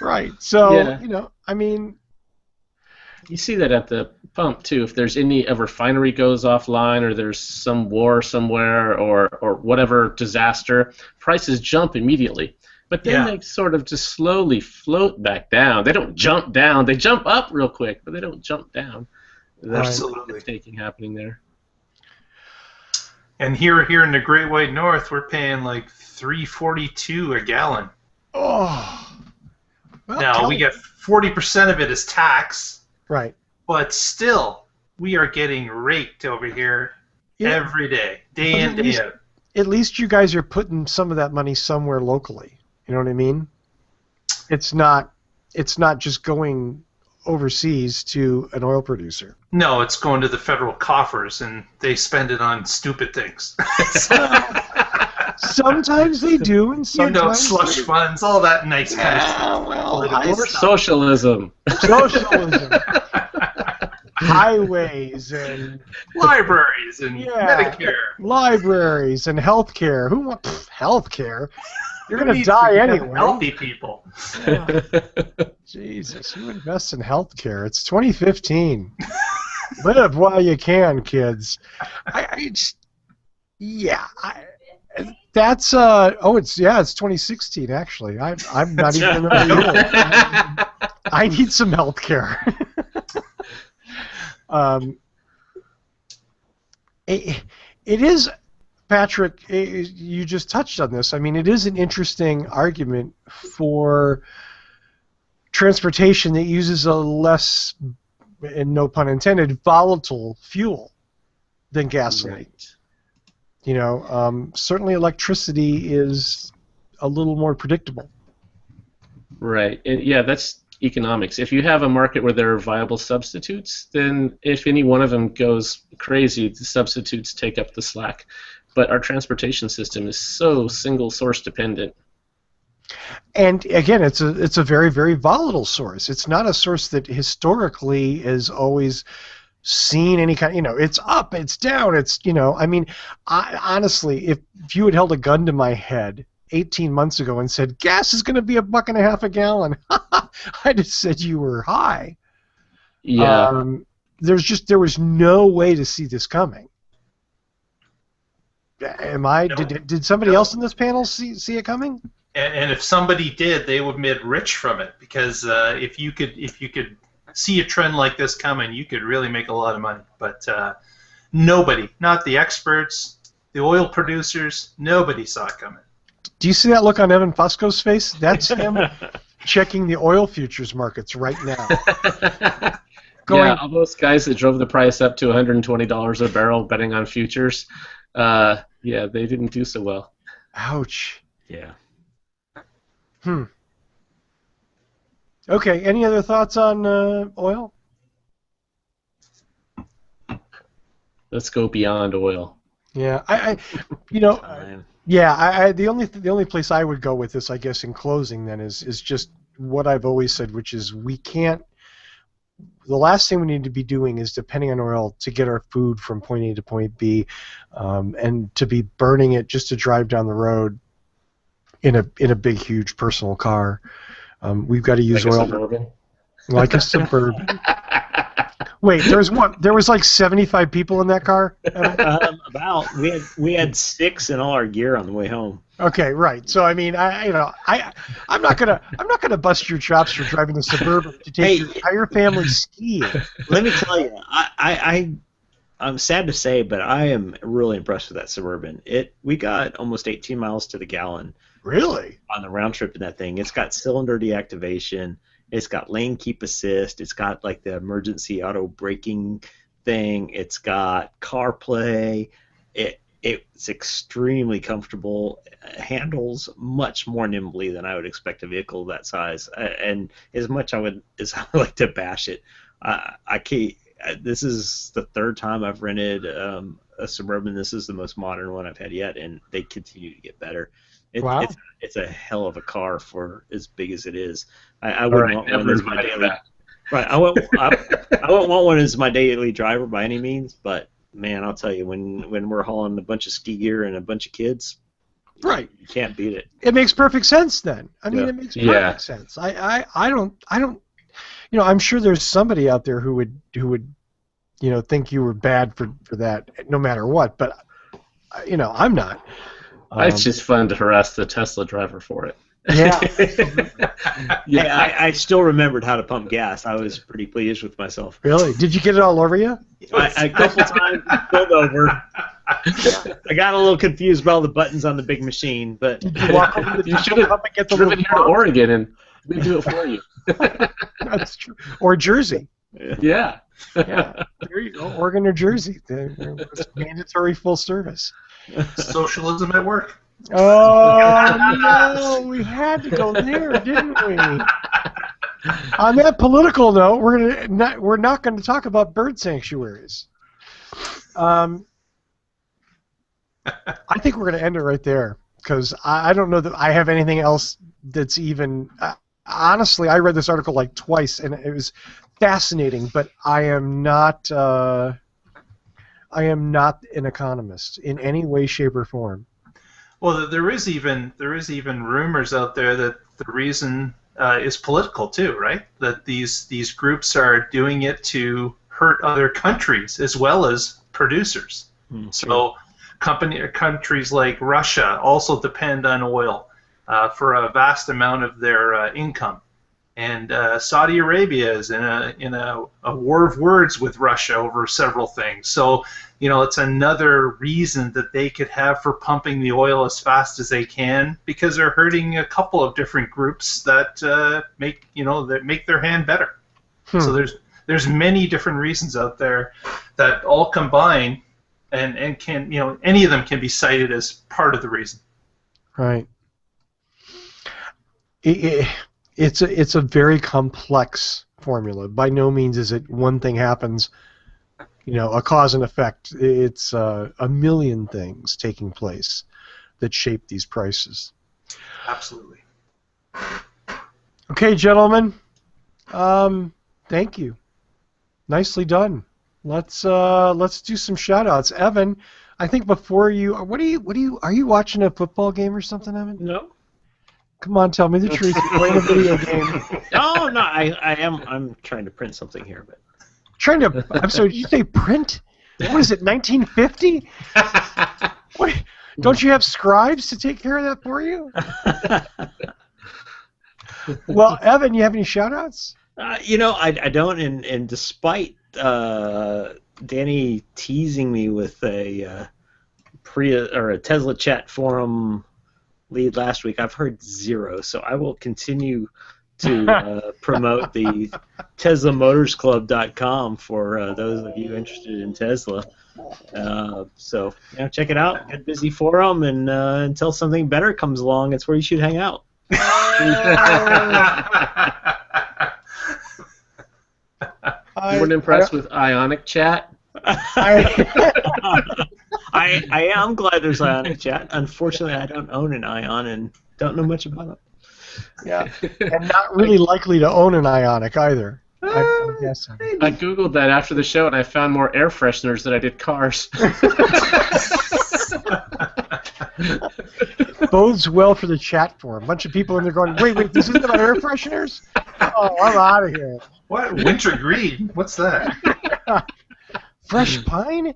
Right. So, I mean, you see that at the pump too. If there's a refinery goes offline, or there's some war somewhere, or whatever disaster, prices jump immediately. But then they sort of just slowly float back down. They don't jump down. They jump up real quick, but they don't jump down. There's Absolutely taking happening there. And here in the Great White North, we're paying like $3.42 a gallon. Oh. Well, now we get 40% of it is tax. Right. But still, we are getting raked over here every day, day in, day out. At least you guys are putting some of that money somewhere locally. You know what I mean? It's not just going overseas to an oil producer. No, it's going to the federal coffers, and they spend it on stupid things. Sometimes they do, and sometimes slush funds, all that nice kind of stuff. Or socialism. Socialism. Highways and libraries and Medicare. Libraries and healthcare. Who wants healthcare? You're going to die anyway. Healthy people. Yeah. Jesus, who invests in healthcare? It's 2015. Live while you can, kids. That's it's 2016 actually. I'm not even remember. I need some healthcare. It is, Patrick, you just touched on this. I mean, it is an interesting argument for transportation that uses a less, and no pun intended, volatile fuel than gasoline. Right. Certainly electricity is a little more predictable. Right. Yeah, that's economics. If you have a market where there are viable substitutes, then if any one of them goes crazy, the substitutes take up the slack. But our transportation system is so single source dependent. And again, it's a very, very volatile source. It's not a source that historically has always seen any kind, it's up, it's down, I mean, honestly, if you had held a gun to my head 18 months ago and said gas is going to be $1.50 a gallon, I'd have said you were high. Yeah. There was no way to see this coming. Did somebody else in this panel see it coming? And if somebody did, they would have made rich from it, because if you could see a trend like this coming, you could really make a lot of money. But nobody, not the experts, the oil producers, nobody saw it coming. Do you see that look on Evan Fusco's face? That's him checking the oil futures markets right now. Yeah, all those guys that drove the price up to $120 a barrel betting on futures, they didn't do so well. Ouch. Yeah. Okay, any other thoughts on oil? Let's go beyond oil. Yeah, the only place I would go with this, I guess, in closing then is just what I've always said, which is we can't. The last thing we need to be doing is depending on oil to get our food from point A to point B, and to be burning it just to drive down the road in a big, huge personal car. We've got to use oil. Suburban? Like a Suburban. Wait, there was like 75 people in that car? About. We had 6 in all our gear on the way home. Okay, right. So I mean, I'm not gonna bust your chops for driving a Suburban to take your entire family skiing. Let me tell you, I'm sad to say, but I am really impressed with that Suburban. We got almost 18 miles to the gallon. Really? On the round trip in that thing. It's got cylinder deactivation. It's got lane keep assist. It's got like the emergency auto braking thing. It's got CarPlay. It's extremely comfortable. Handles much more nimbly than I would expect a vehicle of that size. And as much as I would like to bash it, I can't. This is the third time I've rented a Suburban. This is the most modern one I've had yet, and they continue to get better. Wow. It's a hell of a car for as big as it is. I All wouldn't right, want never one as my invited daily. back. Right, I wouldn't want one as my daily driver by any means. But man, I'll tell you, when we're hauling a bunch of ski gear and a bunch of kids, Right. you can't beat it. It makes perfect sense then. I mean, Yeah. it makes perfect sense. I don't. You know, I'm sure there's somebody out there who would think you were bad for that, no matter what. But I'm not. It's just fun to harass the Tesla driver for it. Yeah. Hey, I still remembered how to pump gas. I was pretty pleased with myself. Really? Did you get it all over you? A couple times I pulled over. I got a little confused about all the buttons on the big machine, but Did you walk over to the You should have pump and get the driven little here to pump? Oregon and we do it for you. That's true. Or Jersey. Yeah. Yeah. There you go. Oregon or Jersey. There was mandatory full service. Socialism at work. Oh no, we had to go there, didn't we? On that political note, we're not going to talk about bird sanctuaries. I think we're going to end it right there because I don't know that I have anything else that's even. Honestly, I read this article like twice and it was fascinating, but I am not. I am not an economist in any way, shape, or form. Well, there is even rumors out there that the reason is political too, right? That these groups are doing it to hurt other countries as well as producers. So countries like Russia also depend on oil for a vast amount of their income, and Saudi Arabia is in a war of words with Russia over several things. So it's another reason that they could have for pumping the oil as fast as they can, because they're hurting a couple of different groups that make their hand better. So there's many different reasons out there that all combine and can any of them can be cited as part of the reason. Right. It's a very complex formula. By no means is it one thing happens, a cause and effect. It's a million things taking place that shape these prices. Absolutely. Okay, gentlemen. Thank you. Nicely done. Let's do some shout outs. Evan, I think before you are you watching a football game or something, Evan? No. Come on, tell me the truth. You're playing a video game. No, I am. I'm trying to print something here, but I'm sorry, did you say print? What is it, 1950? What, don't you have scribes to take care of that for you? Well, Evan, you have any shout-outs? I don't, and despite Danny teasing me with a Tesla chat forum lead last week, I've heard zero, so I will continue to promote the TeslaMotorsClub.com for those of you interested in Tesla. So check it out. Get busy forum, and until something better comes along, it's where you should hang out. You weren't impressed with Ionic Chat? I am glad there's Ionic Chat. Unfortunately, I don't own an Ion and don't know much about it. Yeah, and not really likely to own an Ionic either. I'm guessing. I Googled that after the show and I found more air fresheners than I did cars. Bodes well for the chat forum. A bunch of people in there going, wait, this isn't about air fresheners? Oh, I'm out of here. What? Wintergreen? What's that? Fresh pine?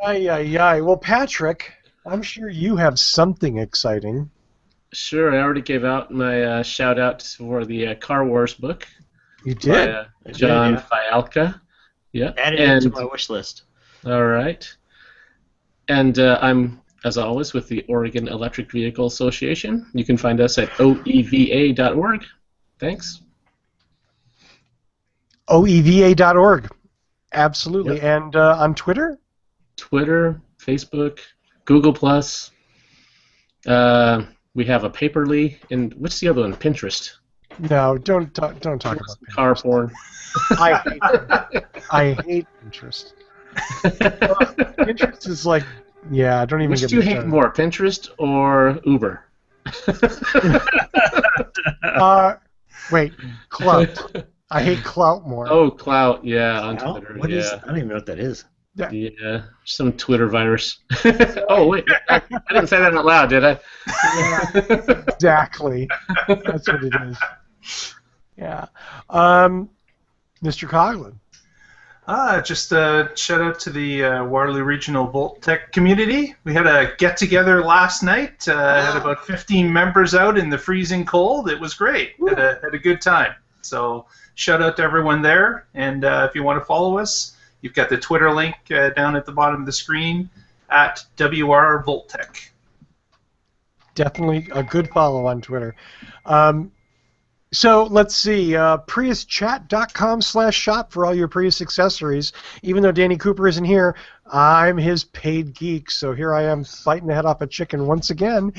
Ay. Well, Patrick, I'm sure you have something exciting. Sure, I already gave out my shout-out for the Car Wars book. You did? By John Fialka. Yeah. Added it to my wish list. All right. And I'm, as always, with the Oregon Electric Vehicle Association. You can find us at oeva.org. Thanks. OEVA.org. Absolutely. Yep. And on Twitter? Twitter, Facebook, Google Plus. We have a Paperly, and what's the other one? Pinterest. No, don't talk about Pinterest. Car porn. I hate Pinterest. Pinterest is like, yeah, don't even Which get do you me hate started. more, Pinterest or Uber? Wait, Clout. I hate Clout more. Oh, Clout, yeah, on Clout? Twitter. What yeah. is? I don't even know what that is. Yeah, some Twitter virus. Oh, wait, I didn't say that out loud, did I? Yeah, exactly. That's what it is. Yeah. Mr. Coughlin. Just a shout out to the Waterloo Regional Volt Tech community. We had a get-together last night. Had about 15 members out in the freezing cold. It was great. Had a good time. So shout out to everyone there. And if you want to follow us, you've got the Twitter link down at the bottom of the screen at WR Volt Tech. Definitely a good follow on Twitter. So let's see, PriusChat.com/shop for all your Prius accessories. Even though Danny Cooper isn't here, I'm his paid geek, so here I am fighting the head off a chicken once again.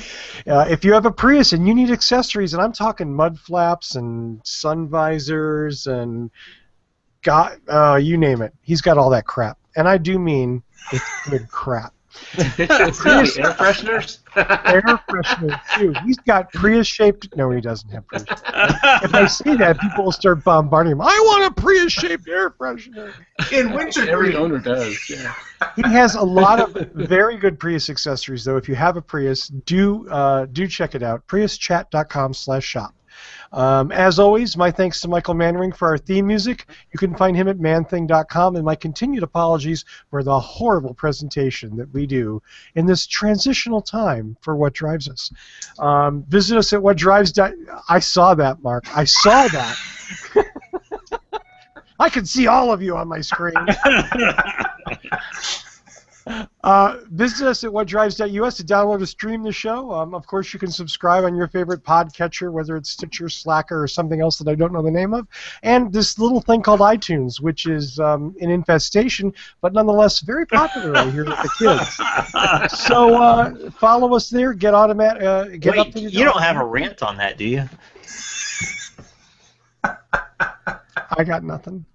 If you have a Prius and you need accessories, and I'm talking mud flaps and sun visors and you name it, he's got all that crap. And I do mean it's good crap. Air fresheners? Air freshener too. He's got Prius-shaped. No, he doesn't have Prius. If I say that, people will start bombarding him. I want a Prius-shaped air freshener. In winter, Every owner does. Yeah. He has a lot of very good Prius accessories, though. If you have a Prius, do check it out. PriusChat.com/shop. As always, my thanks to Michael Mannering for our theme music. You can find him at manthing.com, and my continued apologies for the horrible presentation that we do in this transitional time for What Drives Us. Visit us at whatdrives. I saw that, Mark. I saw that. I can see all of you on my screen. Visit us at whatdrives.us to download or stream the show. Of course, you can subscribe on your favorite podcatcher, whether it's Stitcher, Slacker, or something else that I don't know the name of. And this little thing called iTunes, which is an infestation, but nonetheless very popular right here with the kids. So follow us there. Get Wait, up to you don't have a rant on that, do you? I got nothing.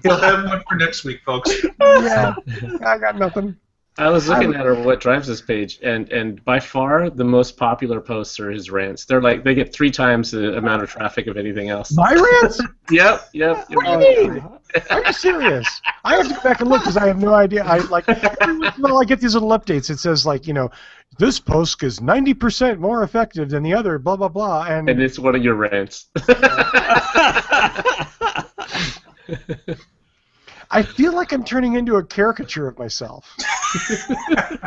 He'll have one for next week, folks. Yeah, I got nothing. I was looking at our What Drives Us page, and by far the most popular posts are his rants. They get 3 times the amount of traffic of anything else. My rants? Yep. What do you mean? Are you serious? I have to go back and look because I have no idea. Every once in a while I get these little updates. It says this post is 90% more effective than the other, blah blah blah, and it's one of your rants. I feel like I'm turning into a caricature of myself.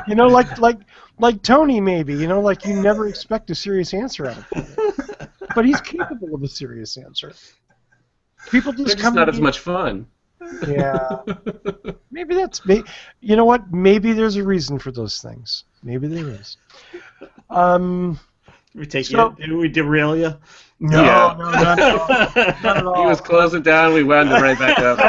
Like Tony maybe. Like you never expect a serious answer out of him, but he's capable of a serious answer. People just It's come. not as much fun. Yeah. Maybe that's me. You know what? Maybe there's a reason for those things. Maybe there is. We derail you? No, Yeah. no, not at all. Not at all. He was closing down. We wound him right back up.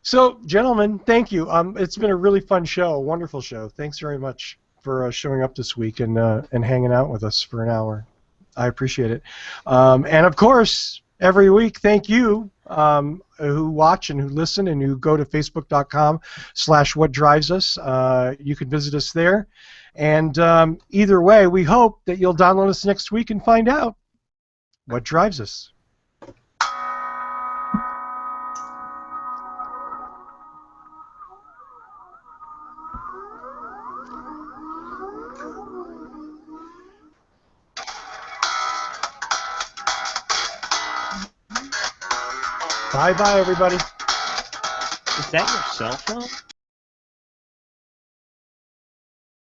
So, gentlemen, thank you. It's been a really fun show, a wonderful show. Thanks very much for showing up this week and hanging out with us for an hour. I appreciate it. And of course, every week, thank you who watch and who listen and who go to facebook.com/whatdrivesus. You can visit us there. And either way, we hope that you'll download us next week and find out what drives us. Bye-bye, everybody. Is that your cell phone?